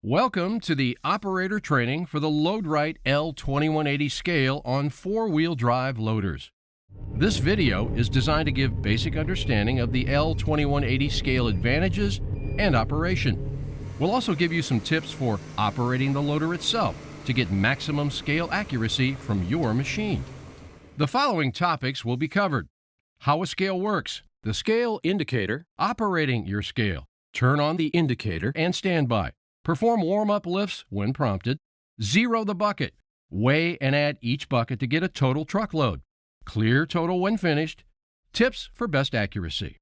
Welcome to the operator training for the Loadrite L2180 scale on four-wheel drive loaders. This video is designed to give basic understanding of the L2180 scale advantages and operation. We'll also give you some tips for operating the loader itself to get maximum scale accuracy from your machine. The following topics will be covered: how a scale works, the scale indicator, operating your scale, turn on the indicator and standby, perform warm-up lifts when prompted, zero the bucket, weigh and add each bucket to get a total truck load, clear total when finished, tips for best accuracy.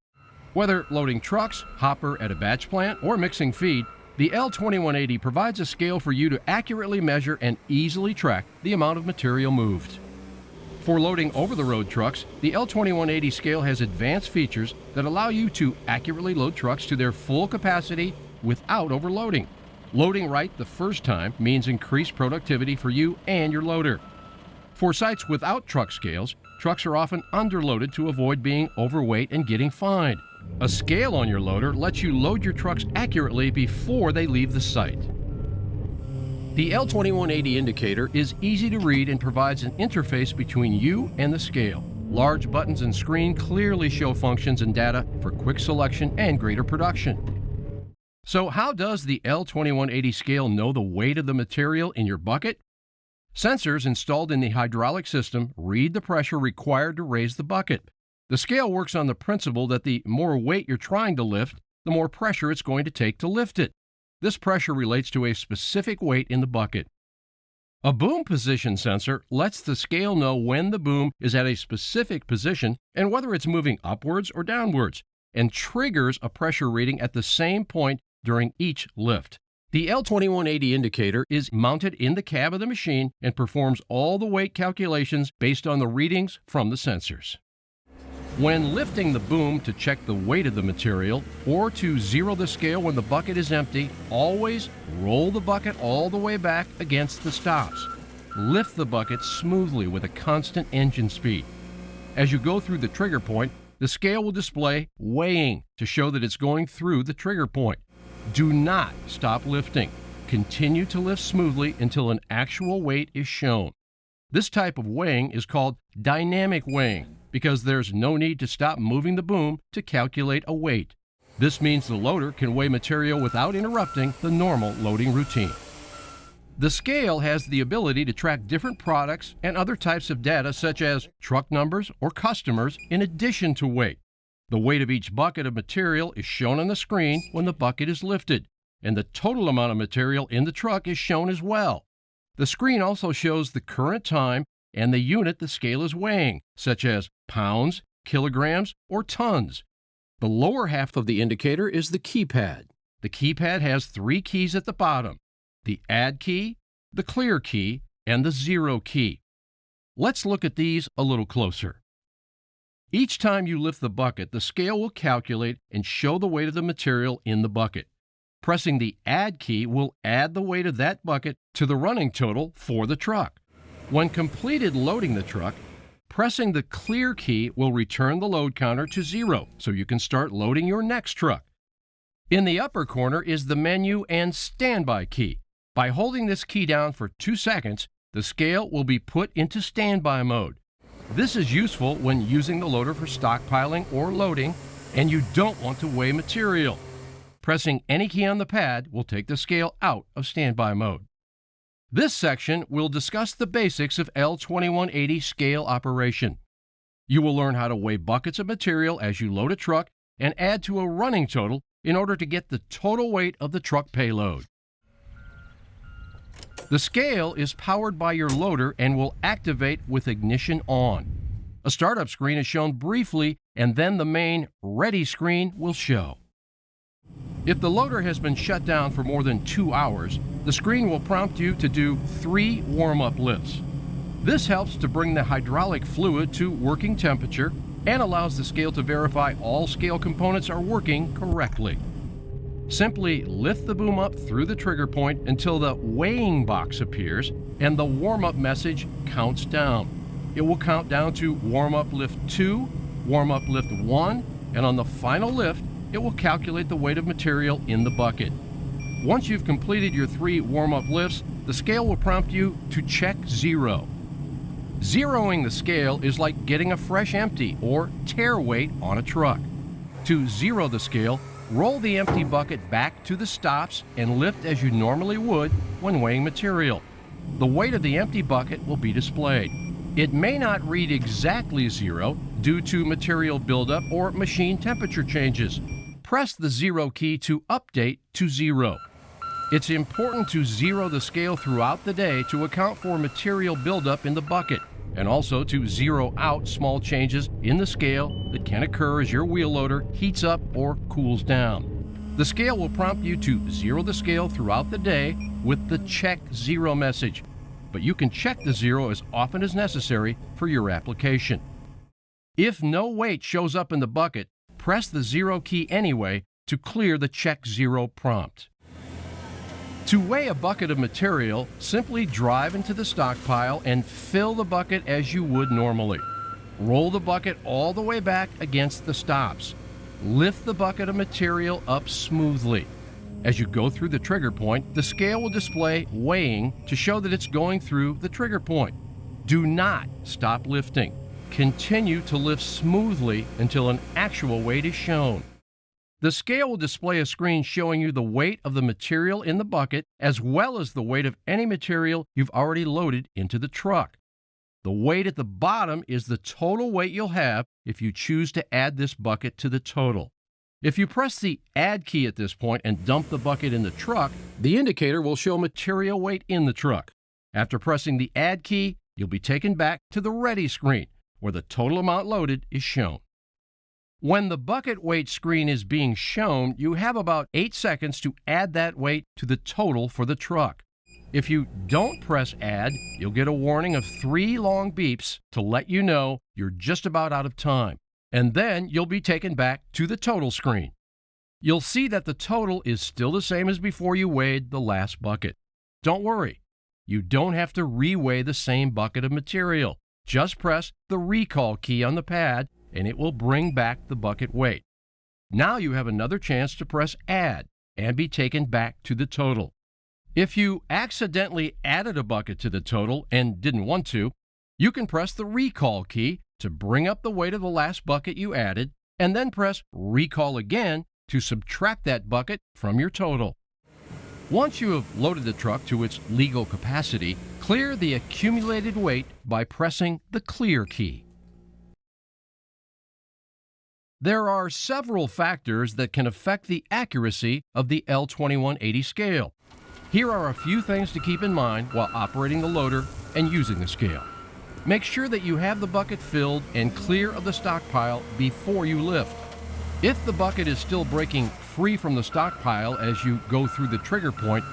Whether loading trucks, hopper at a batch plant, or mixing feed, the L2180 provides a scale for you to accurately measure and easily track the amount of material moved. For loading over-the-road trucks, the L2180 scale has advanced features that allow you to accurately load trucks to their full capacity without overloading. Loading right the first time means increased productivity for you and your loader. For sites without truck scales, trucks are often underloaded to avoid being overweight and getting fined. A scale on your loader lets you load your trucks accurately before they leave the site. The L2180 indicator is easy to read and provides an interface between you and the scale. Large buttons and screen clearly show functions and data for quick selection and greater production. So how does the L2180 scale know the weight of the material in your bucket? Sensors installed in the hydraulic system read the pressure required to raise the bucket. The scale works on the principle that the more weight you're trying to lift, the more pressure it's going to take to lift it. This pressure relates to a specific weight in the bucket. A boom position sensor lets the scale know when the boom is at a specific position and whether it's moving upwards or downwards, and triggers a pressure reading at the same point during each lift. The L2180 indicator is mounted in the cab of the machine and performs all the weight calculations based on the readings from the sensors. When lifting the boom to check the weight of the material or to zero the scale when the bucket is empty, always roll the bucket all the way back against the stops. Lift the bucket smoothly with a constant engine speed. As you go through the trigger point, the scale will display weighing to show that it's going through the trigger point. Do not stop lifting. Continue to lift smoothly until an actual weight is shown. This type of weighing is called dynamic weighing because there's no need to stop moving the boom to calculate a weight. This means the loader can weigh material without interrupting the normal loading routine. The scale has the ability to track different products and other types of data such as truck numbers or customers in addition to weight. The weight of each bucket of material is shown on the screen when the bucket is lifted, and the total amount of material in the truck is shown as well. The screen also shows the current time and the unit the scale is weighing, such as pounds, kilograms, or tons. The lower half of the indicator is the keypad. The keypad has three keys at the bottom: the add key, the clear key, and the zero key. Let's look at these a little closer. Each time you lift the bucket, the scale will calculate and show the weight of the material in the bucket. Pressing the add key will add the weight of that bucket to the running total for the truck. When completed loading the truck, pressing the clear key will return the load counter to zero so you can start loading your next truck. In the upper corner is the menu and standby key. By holding this key down for 2 seconds, the scale will be put into standby mode. This is useful when using the loader for stockpiling or loading, and you don't want to weigh material. Pressing any key on the pad will take the scale out of standby mode. This section will discuss the basics of L2180 scale operation. You will learn how to weigh buckets of material as you load a truck and add to a running total in order to get the total weight of the truck payload. The scale is powered by your loader and will activate with ignition on. A startup screen is shown briefly, and then the main ready screen will show. If the loader has been shut down for more than 2 hours, the screen will prompt you to do 3 warm-up lifts. This helps to bring the hydraulic fluid to working temperature and allows the scale to verify all scale components are working correctly. Simply lift the boom up through the trigger point until the weighing box appears and the warm-up message counts down. It will count down to warm-up lift 2, warm-up lift 1, and on the final lift, it will calculate the weight of material in the bucket. Once you've completed your 3 warm-up lifts, the scale will prompt you to check zero. Zeroing the scale is like getting a fresh empty or tare weight on a truck. To zero the scale, roll the empty bucket back to the stops and lift as you normally would when weighing material. The weight of the empty bucket will be displayed. It may not read exactly zero due to material buildup or machine temperature changes. Press the zero key to update to zero. It's important to zero the scale throughout the day to account for material buildup in the bucket, and also to zero out small changes in the scale that can occur as your wheel loader heats up or cools down. The scale will prompt you to zero the scale throughout the day with the check zero message, but you can check the zero as often as necessary for your application. If no weight shows up in the bucket, press the zero key anyway to clear the check zero prompt. To weigh a bucket of material, simply drive into the stockpile and fill the bucket as you would normally. Roll the bucket all the way back against the stops. Lift the bucket of material up smoothly. As you go through the trigger point, the scale will display weighing to show that it's going through the trigger point. Do not stop lifting. Continue to lift smoothly until an actual weight is shown. The scale will display a screen showing you the weight of the material in the bucket as well as the weight of any material you've already loaded into the truck. The weight at the bottom is the total weight you'll have if you choose to add this bucket to the total. If you press the Add key at this point and dump the bucket in the truck, the indicator will show material weight in the truck. After pressing the Add key, you'll be taken back to the Ready screen, where the total amount loaded is shown. When the bucket weight screen is being shown, you have about 8 seconds to add that weight to the total for the truck. If you don't press Add, you'll get a warning of 3 long beeps to let you know you're just about out of time. And then you'll be taken back to the total screen. You'll see that the total is still the same as before you weighed the last bucket. Don't worry, you don't have to re-weigh the same bucket of material. Just press the Recall key on the pad and it will bring back the bucket weight. Now you have another chance to press Add and be taken back to the total. If you accidentally added a bucket to the total and didn't want to, you can press the Recall key to bring up the weight of the last bucket you added, and then press Recall again to subtract that bucket from your total. Once you have loaded the truck to its legal capacity, clear the accumulated weight by pressing the Clear key. There are several factors that can affect the accuracy of the L2180 scale. Here are a few things to keep in mind while operating the loader and using the scale. Make sure that you have the bucket filled and clear of the stockpile before you lift. If the bucket is still breaking free from the stockpile as you go through the trigger point,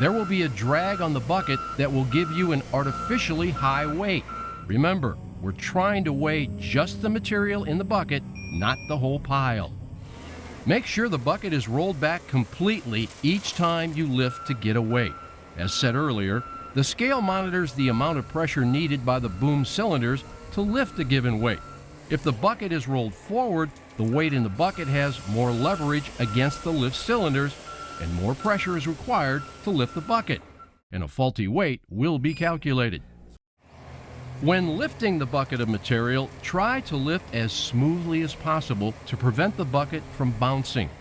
there will be a drag on the bucket that will give you an artificially high weight. Remember, we're trying to weigh just the material in the bucket, not the whole pile. Make sure the bucket is rolled back completely each time you lift to get a weight. As said earlier, the scale monitors the amount of pressure needed by the boom cylinders to lift a given weight. If the bucket is rolled forward, the weight in the bucket has more leverage against the lift cylinders, and more pressure is required to lift the bucket, and a faulty weight will be calculated. When lifting the bucket of material, try to lift as smoothly as possible to prevent the bucket from bouncing.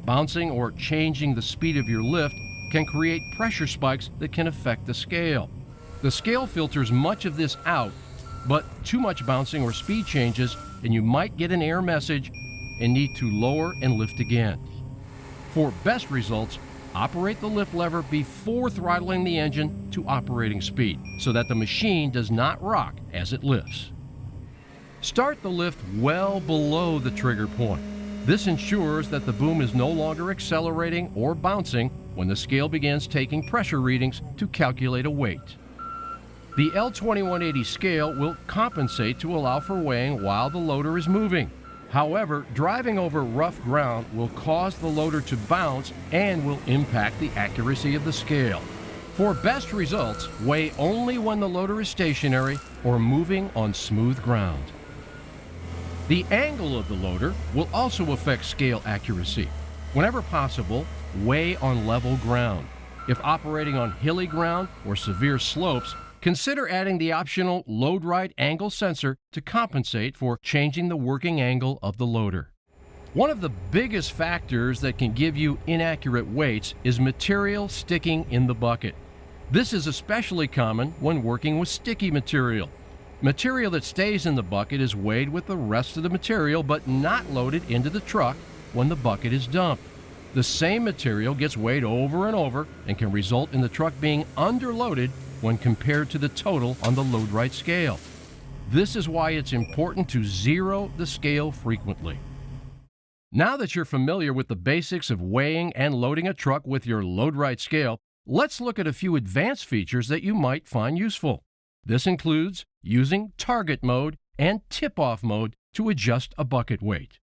Bouncing or changing the speed of your lift can create pressure spikes that can affect the scale. The scale filters much of this out, but too much bouncing or speed changes and you might get an error message and need to lower and lift again. For best results, operate the lift lever before throttling the engine to operating speed so that the machine does not rock as it lifts. Start the lift well below the trigger point. This ensures that the boom is no longer accelerating or bouncing when the scale begins taking pressure readings to calculate a weight. The L2180 scale will compensate to allow for weighing while the loader is moving. However, driving over rough ground will cause the loader to bounce and will impact the accuracy of the scale. For best results, weigh only when the loader is stationary or moving on smooth ground. The angle of the loader will also affect scale accuracy. Whenever possible, weigh on level ground. If operating on hilly ground or severe slopes, consider adding the optional Loadrite angle sensor to compensate for changing the working angle of the loader. One of the biggest factors that can give you inaccurate weights is material sticking in the bucket. This is especially common when working with sticky material. Material that stays in the bucket is weighed with the rest of the material but not loaded into the truck when the bucket is dumped. The same material gets weighed over and over and can result in the truck being underloaded when compared to the total on the Loadrite scale. This is why it's important to zero the scale frequently. Now that you're familiar with the basics of weighing and loading a truck with your Loadrite scale, let's look at a few advanced features that you might find useful. This includes using target mode and tip-off mode to adjust a bucket weight.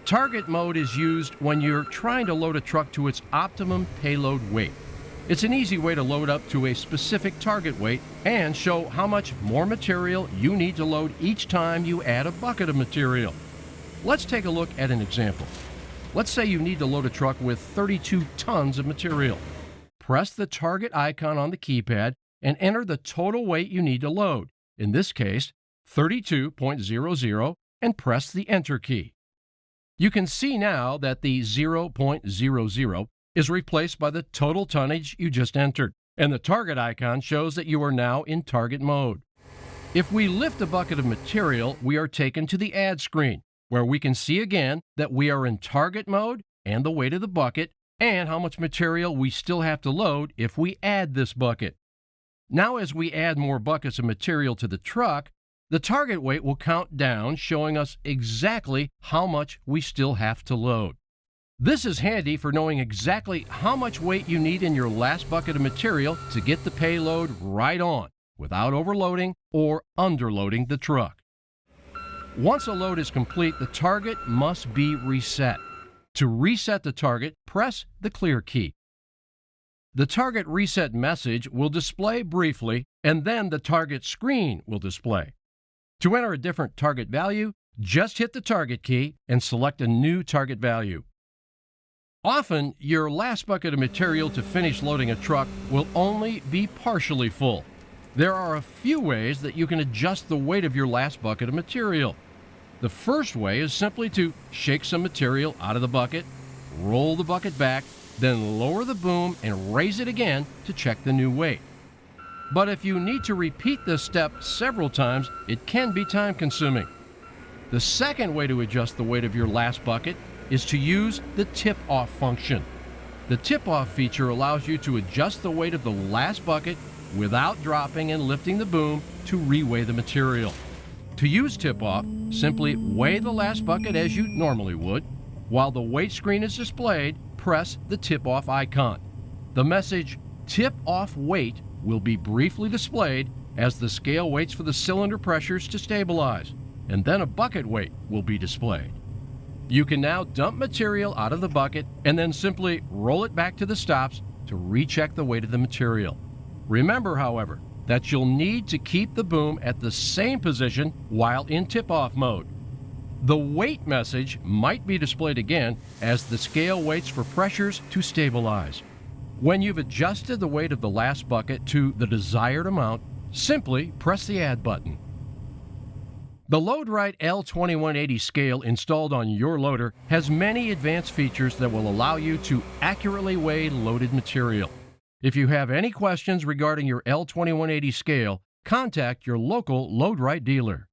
Target mode is used when you're trying to load a truck to its optimum payload weight. It's an easy way to load up to a specific target weight and show how much more material you need to load each time you add a bucket of material. Let's take a look at an example. Let's say you need to load a truck with 32 tons of material. Press the target icon on the keypad and enter the total weight you need to load, in this case 32.00, and press the Enter key. You can see now that the 0.00 is replaced by the total tonnage you just entered, and the target icon shows that you are now in target mode. If we lift a bucket of material, we are taken to the Add screen, where we can see again that we are in target mode and the weight of the bucket and how much material we still have to load if we add this bucket. Now as we add more buckets of material to the truck, the target weight will count down, showing us exactly how much we still have to load. This is handy for knowing exactly how much weight you need in your last bucket of material to get the payload right on, without overloading or underloading the truck. Once a load is complete, the target must be reset. To reset the target, press the Clear key. The target reset message will display briefly, and then the target screen will display. To enter a different target value, just hit the target key and select a new target value. Often, your last bucket of material to finish loading a truck will only be partially full. There are a few ways that you can adjust the weight of your last bucket of material. The first way is simply to shake some material out of the bucket, roll the bucket back, then lower the boom and raise it again to check the new weight. But if you need to repeat this step several times, it can be time-consuming. The second way to adjust the weight of your last bucket is to use the tip-off function. The tip-off feature allows you to adjust the weight of the last bucket without dropping and lifting the boom to reweigh the material. To use tip-off, simply weigh the last bucket as you normally would. While the weight screen is displayed, press the tip-off icon. The message, "Tip off weight," will be briefly displayed as the scale waits for the cylinder pressures to stabilize, and then a bucket weight will be displayed. You can now dump material out of the bucket and then simply roll it back to the stops to recheck the weight of the material. Remember, however, that you'll need to keep the boom at the same position while in tip-off mode. The weight message might be displayed again as the scale waits for pressures to stabilize. When you've adjusted the weight of the last bucket to the desired amount, simply press the Add button. The Loadrite L2180 scale installed on your loader has many advanced features that will allow you to accurately weigh loaded material. If you have any questions regarding your L2180 scale, contact your local Loadrite dealer.